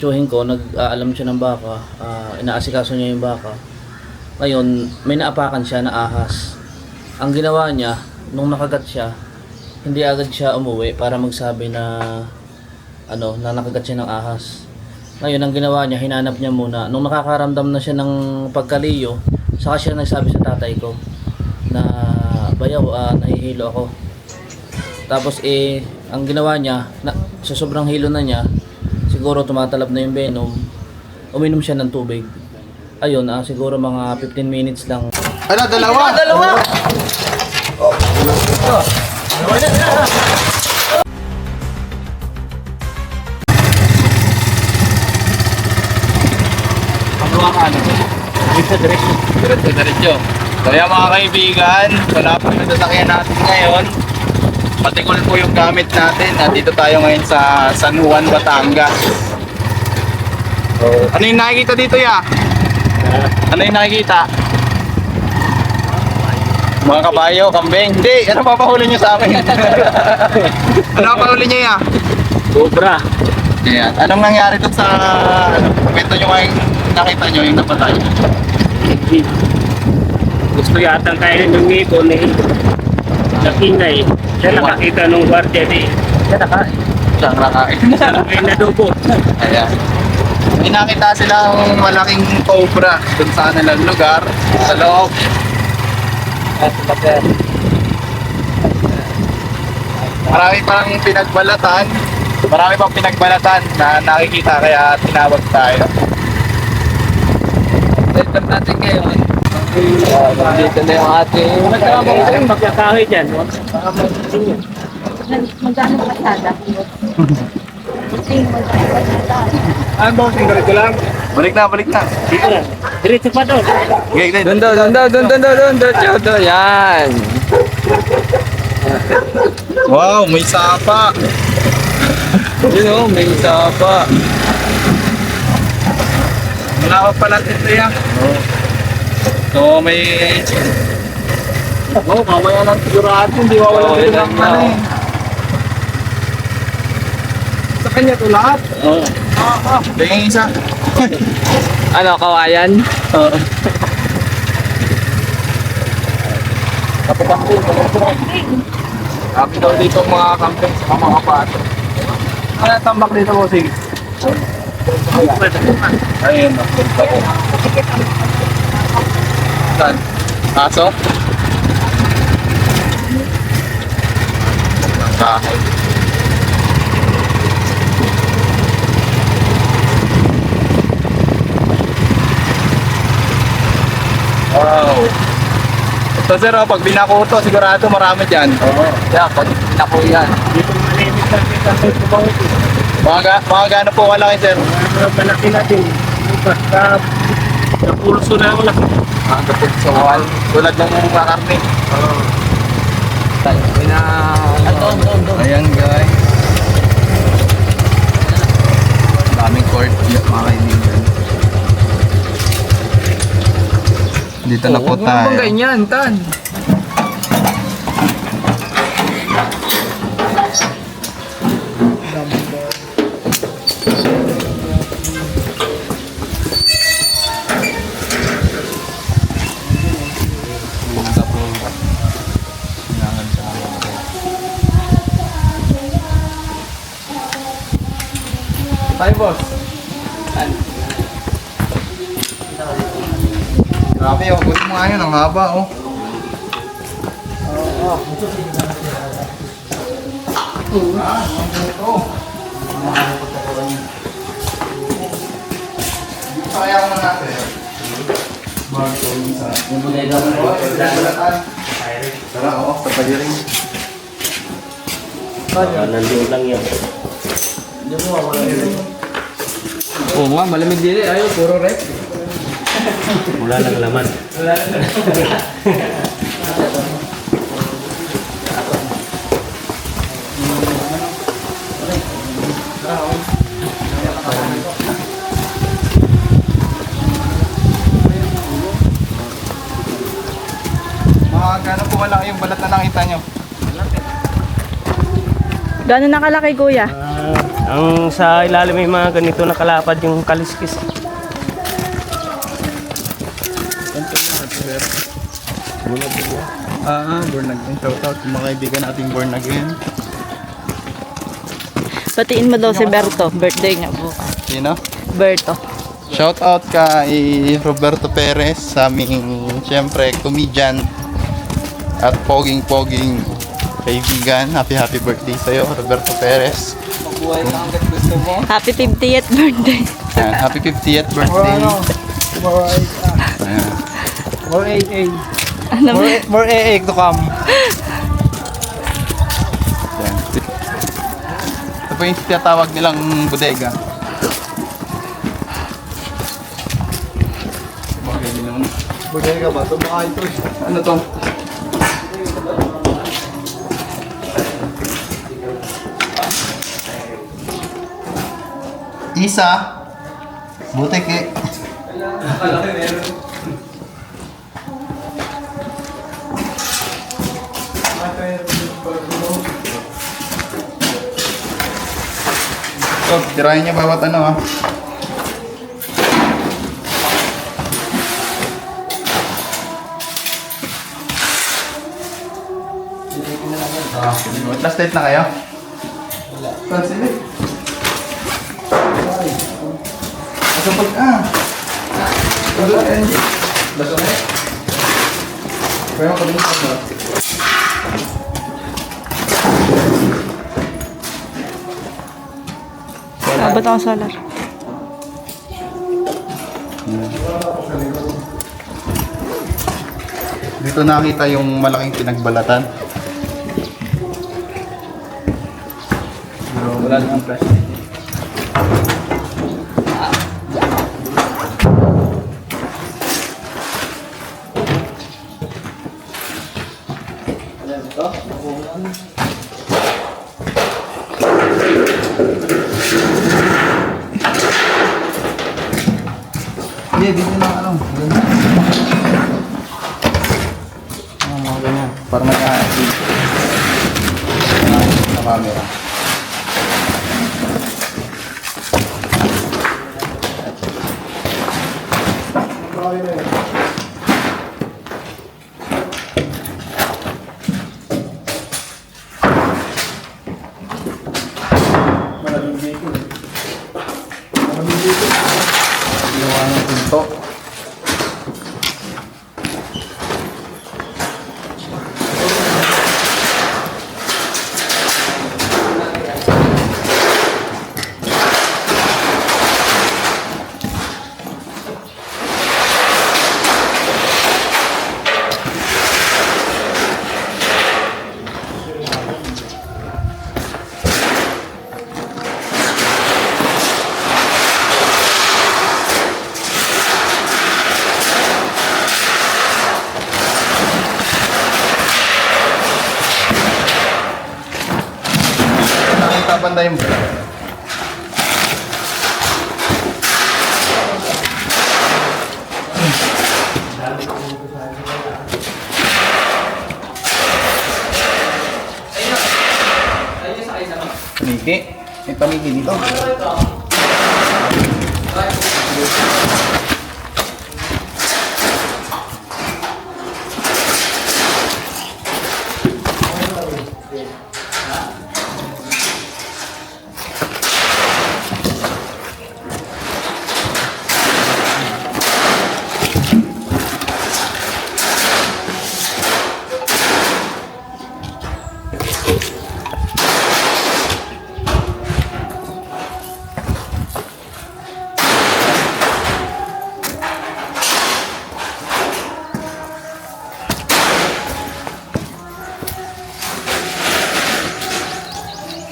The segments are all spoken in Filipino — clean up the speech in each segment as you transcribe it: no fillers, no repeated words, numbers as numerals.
Tsuhin ko, nag-aalam siya ng baka, inaasikaso niya yung baka. Ngayon, may naapakan siya na ahas. Ang ginawa niya, nung nakagat siya, hindi agad siya umuwi para magsabi na na nakagat siya ng ahas. Ngayon, ang ginawa niya, hinanap niya muna. Nung nakakaramdam na siya ng pagkaliyo, saka siya nagsabi sa tatay ko na bayaw, nahihilo ako. Tapos ang ginawa niya, sa sobrang hilo na niya, siguro tumatalab na yung venom, uminom siya ng tubig. Ayun, siguro mga 15 minutes lang. Ano, dalawa? Dalawa! Diretso. Kaya mga kaibigan, wala po yung sasakyan natin ngayon. Patikol po yung gamit natin. Dito tayo ngayon sa San Juan, Batangas. Ano yung nakikita dito, ya? Ano yung nakikita? Mga kabayo, kambing. Hindi, ano papahuli nyo sa amin? Ano papahuli nyo, ya? Cobra. Ayan. Anong nangyari doon sa kwento nyo ngayong nakita nyo yung napatay? Gusto yatang kainin ng ngipon eh. Nakingay. Siya nakakita nung gwardiya eh. Siya nakain. Siyang nakain. Ay nadugo. Ayan. May nakita silang malaking cobra dun sa kanilang lugar, sa loob. Marami pang pinagbalatan. Marami pang pinagbalatan na nakikita kaya tinawag tayo. Welcome natin ngayon. Dito na yung ating... Magkakahoy dyan. Magkano pasada? Ano ba? Tinggalit ko lang. Balik na. Dito na. Diretso pa doon. Doon daw. Yan. Wow, may sapa. Yun may sapa. Wala pa pala dito yan. So may... Mamaya lang sigurado. Hindi wawala dito ng Sa kanya to lahat. Oo. Tingin isa. Ano, kawayan? Oo. Happy daw dito mga camping sa mga pato. Ano tambak dito mo, sige? Ayun. Saan? Aso? Kahoy. Wow. Ito sir, pag binako ito, sigurado marami dyan. Oo. Yeah, pag binako yan. Dito malimit na kita sa kubawit. Mga gaano po kalaki sir? Malaki natin. Basta sa pulso na ako lang. Kapit sa wall. Tulad ng mga karne. Oo. Ayan guys. Daming court mga kaibigan. Dito na po tayo. Huwag ganyan, Tan. Tayo, boss. Grabe, kunin mo nga yun, ang haba, oh. Kaya mo na natin. Yung bodega mo. Tara, oo, kapaliring. Nandoon lang yan. Oo nga, malamig dili. Ayaw, puro rep. Wala lang laman. Mga gano'n po malaki yung balat na nakita nyo? Gano'n nakalaki, kuya? Ang sa ilalim may mga ganito na kalapad yung kaliskis. Born again. Shout out sa mga kaibigan nating born again. Batiin mo daw si Berto. Birthday niya bukas. Sino? Berto. Shout out kay Roberto Perez sa aming, siyempre, comedian at poging-poging kaibigan. Happy birthday sa'yo, Roberto Perez. Happy 50th birthday. Ayan, happy 50th birthday. Ayan. More AA. Ano ba? More AA to come. Ayan. Ito po yung tinatawag nilang bodega. Bodega ba? Ito baka ito. Ano to? Isa. Buteke. So, tirahin niya bawat ano ah. Last date na kayo? Wala. Sige. Asa pag wala yan. Last na. Kaya ko din sa. Abot ang solar. Dito nakita yung malaking pinagbalatan. Wala nang plastic. Hindi, dito na ano. Mga ganyan. Para mag-a-edit. Na camera. Ginawa ng pinto. Nakita banda yung Miki, may pamiki dito.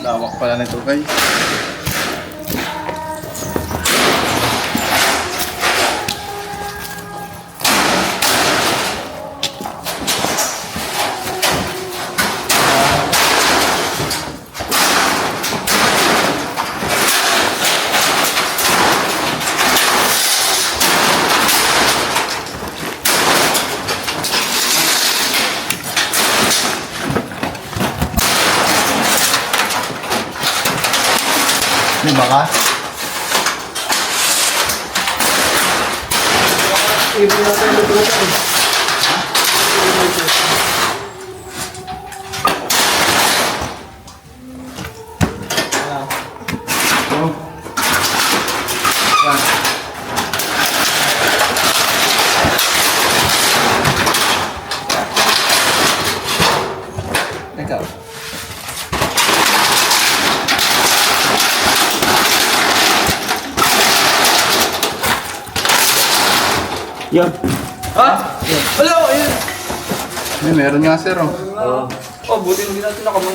Lawak pala nito guys. Lima ka? Ikaw. Yun. Wala, ayun. May meron nga sir oh. Oh, buti hindi natin nakamay.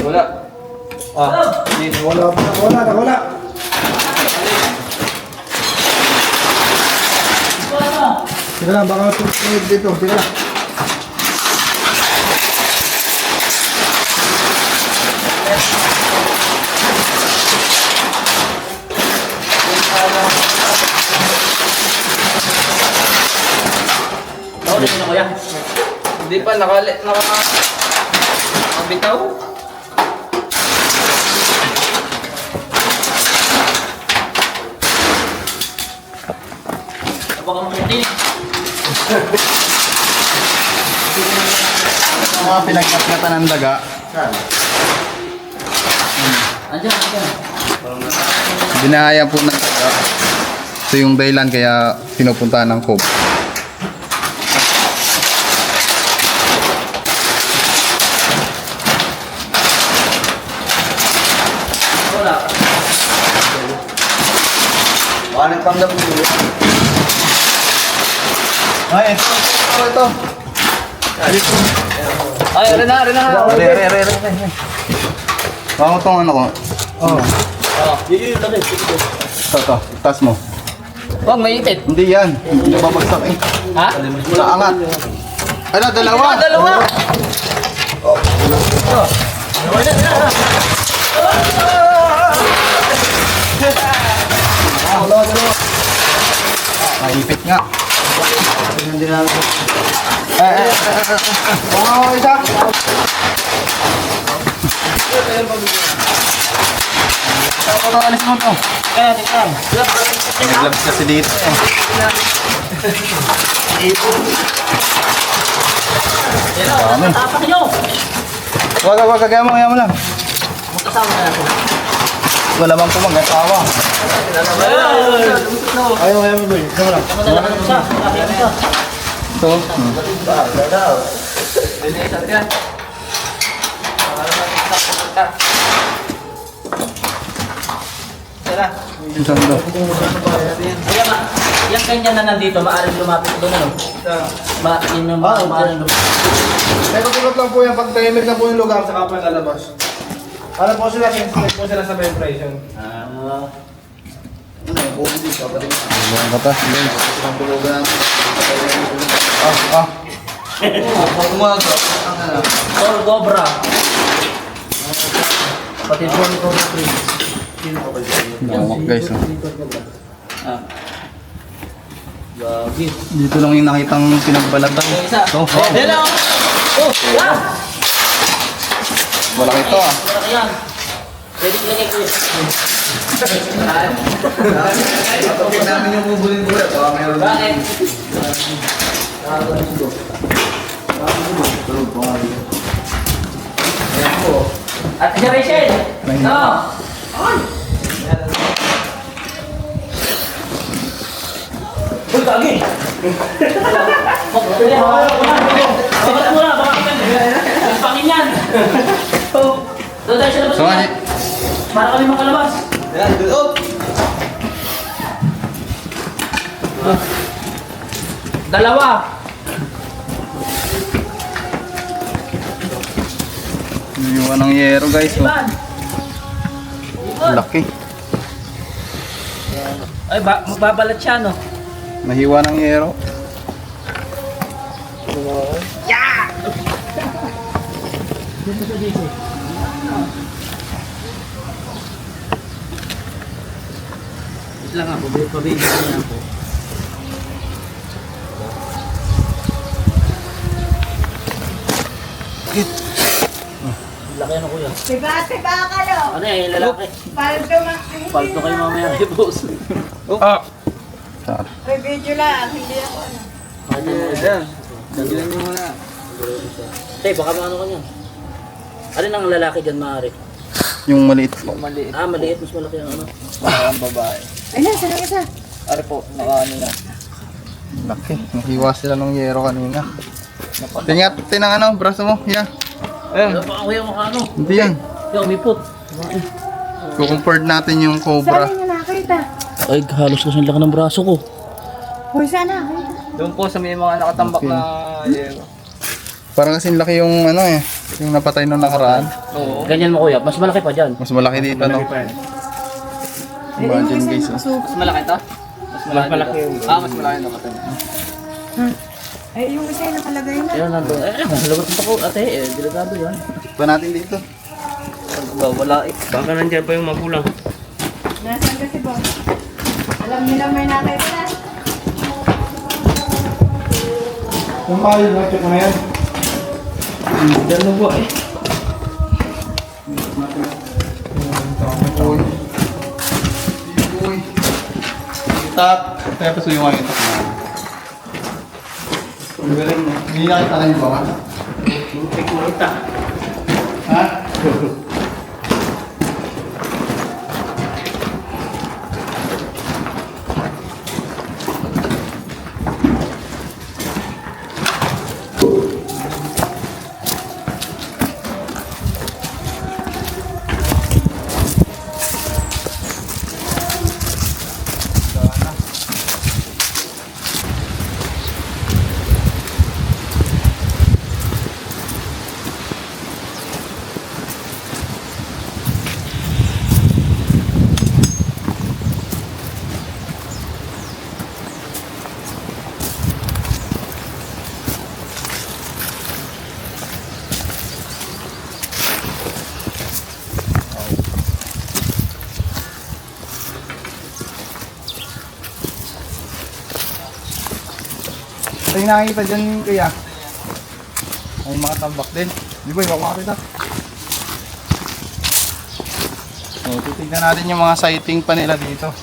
Wala. Ah, dito. Wala. Sige lang, baka tuloy dito. Sige lang. Ulit na kuya. Hindi pa, nakabitaw. Baka makitin. Mga pinagkatngatan ng daga. Andiyan. Binahaya po ng daga. Ito yung dahilan kaya pinupuntahan ng Cobb. Wala. Baka nagpanggap mo. Ay, ito. Ay, rin na. Re. Baka mo itong ano ko. Oh. Yun, lagay. Ito. Tas mo. Huwag, may ipit. Hindi yan. Hindi babagsak eh. Ha? Naangat. Ano, dalawa. Dalawa. Naipit nga. Hindi namin. Oh, isa. Ito, alis mo to. Kaya, dito. Nag-gloves kasi dito eh. Dami. Tapak nyo. Wag, kaya mo lang. Magkasama na natin. Wala bang po mag-asawa. Ayaw mo, boy. Ikaw lang. Ito. Isang daw. Yung ganyan na nandito, maaaring lumapit doon, ano? Maaaring lumapit. May tutulot lang po yan pag tahimik na po yung lugar sa kapal lalabas. Ano po sila, sensitive po sila sa vibration. Ang katas, guys. Tol Cobra. Pati Tol Cobra 3. Nawak, guys. Oh. Gagi. Dito lang yung nakitang pinagbalatan. Yung isa. Ito. Hello! Oh, yeah! Malaki ito ah. Malaki yan. Pwede ilagay ko yun. Pag namin yung bubulin ko rin, baka mayroon. Bakit? At si Rachel! No! Uy, kagi! Hawak mo na, baka ang pangin yan! Doon tayo sa labas So, niya. Para kami makalabas. Yan, good out. Dalawa! Iwan ng yero, guys. Oh. Iban! Laki. Ay, magbabalat siya, no? Nahiwa ng yero. Wait lang ako, pabigyan ko na ako. Laki ano kuya? Tiba ka lo. Ano yan, yung lalaki? Paldo Palto kayo mamaya kay boss. Sorry. May video lang, hindi ako. Ayan. Ganyan mo muna. Tay, baka maano ka niyan. Alin ang lalaki dyan maaari? Yung maliit po. Maliit, mas malaki ang ano. Ay, nasa na isa. Laki. Nahiwas sila ng yero kanina. Tingat, tinang ano, braso mo. Yeah. Ano pa kuya mo ano? Hindi yan. Yung umipot. Kukumport natin yung cobra. Saan niya nakita? Ay, halos kasi laki ng braso ko. Hoy, saan nakita? Doon po sa may mga nakatambak na yero. Parang kasing laki yung ano eh. Yung napatay nung nakaraan. Oo. Ganyan mo kuya, mas malaki pa dyan. Mas malaki dito, no? Imagine guys. Oh. Mas malaki to? Mas malaki yung... mas malaki yung nakatambak. Ay, yung isa yung nakalagay na. Yan nandun. Halawat mo ko ate, delikado yan. Pa natin dito. Wala eh. Baka nandiyan pa yung magulang. Nasaan ka si Boss? Alam nila may nakita na. Yung payo, check mo na yan. Diyan mo ba eh? Uy. Uy. Itat. Kaya pa suyungan ito. Hindi nakita kayo ba? Muntik mo ita. Ha? Ito yung nakikita dyan kuya. Ay mga tambak din. Di ba yung makakita? So titignan natin yung mga sighting pa nila dito.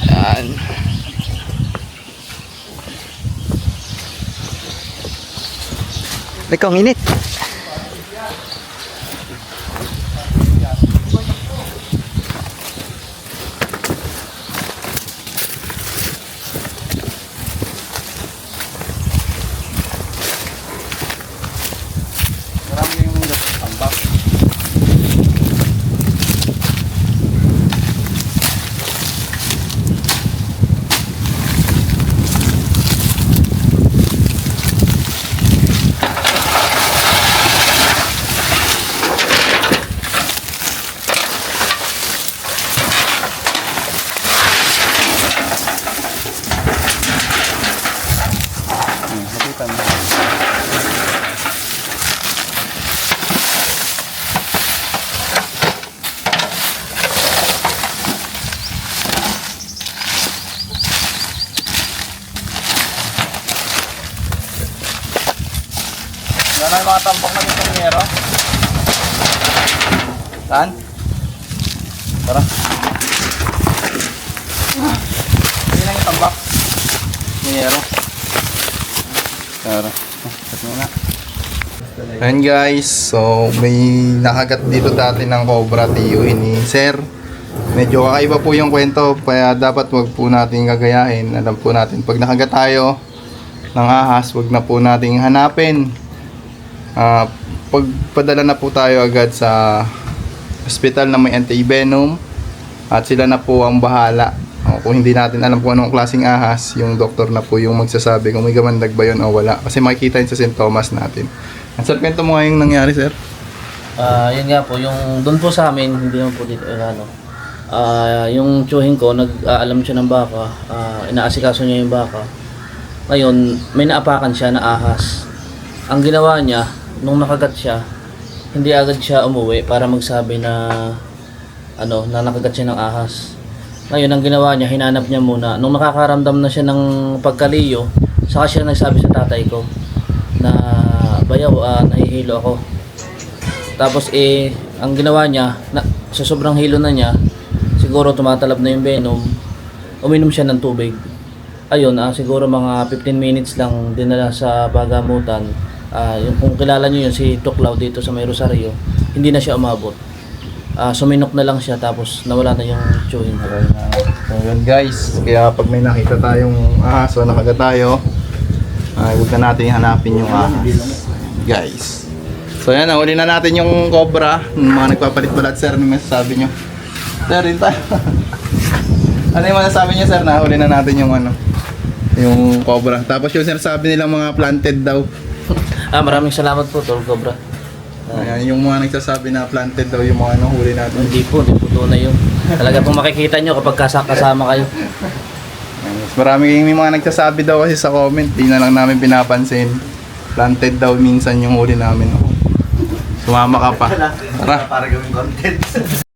Yan. Ikaw, ang init. Marami yung tambak. Hapitan mo. Yan ang mga tambak na dito ng yero. Saan? Tara. Yan ang tambak. Ng yero. Tara. Ito muna. Ayan guys, so may nakagat dito dati ng cobra tiyuhin ni Sir. Medyo kakaiba po yung kwento, kaya dapat wag po natin gagayahin. Alam po natin, pag nakagat tayo ng ahas, wag na po nating hanapin. Pagpadala na po tayo agad sa hospital na may anti-venom at sila na po ang bahala. Kung hindi natin alam kung anong klaseng ahas, yung doktor na po yung magsasabi kung may gamandag ba yun o wala. Kasi makikita yun sa sintomas natin. Sir, kwento mo nga yung nangyari, sir? Yun nga po, yung doon po sa amin, hindi naman po dito, yung tiyuhin ko, nag-aalam siya ng baka, inaasikaso niya yung baka. Ngayon, may naapakan siya na ahas. Ang ginawa niya, nung nakagat siya, hindi agad siya umuwi para magsabi na, na nakagat siya ng ahas. Ngayon, ang ginawa niya, hinanap niya muna. Nung nakakaramdam na siya ng pagkaliyo, saka siya nagsabi sa tatay ko na, bayaw, nahihilo ako. Tapos ang ginawa niya, sa sobrang hilo na niya, siguro tumatalab na yung venom, uminom siya ng tubig. Ayun, siguro mga 15 minutes lang dinala sa pagamutan. Kung kilala niyo yun, si Tuklaw dito sa May Rosario, hindi na siya umabot. Suminok na lang siya, tapos nawala na yung tiyuhin. So yun guys, kaya pag may nakita tayong ahas o nakagat tayo, huwag na natin hanapin yung ahas. Guys. So yan, huli na natin yung cobra. Yung mga nagpapalit balat, sir, ano masasabi nyo? Sir, rin tayo. Ano yung masasabi nyo, sir? Nahuli na natin yung yung cobra. Tapos yung sinasabi nilang mga planted daw. Maraming salamat po, Tol Cobra. Ayan, yung mga nagsasabi na planted daw yung mga huli natin. Hindi po tunay yun. Talaga pong makikita nyo kapag kasama kayo. Marami may mga nagsasabi daw kasi sa comment, di na lang namin pinapansin. Planted daw minsan yung huli namin. Sumama ka pa. Tara. Para gawing content.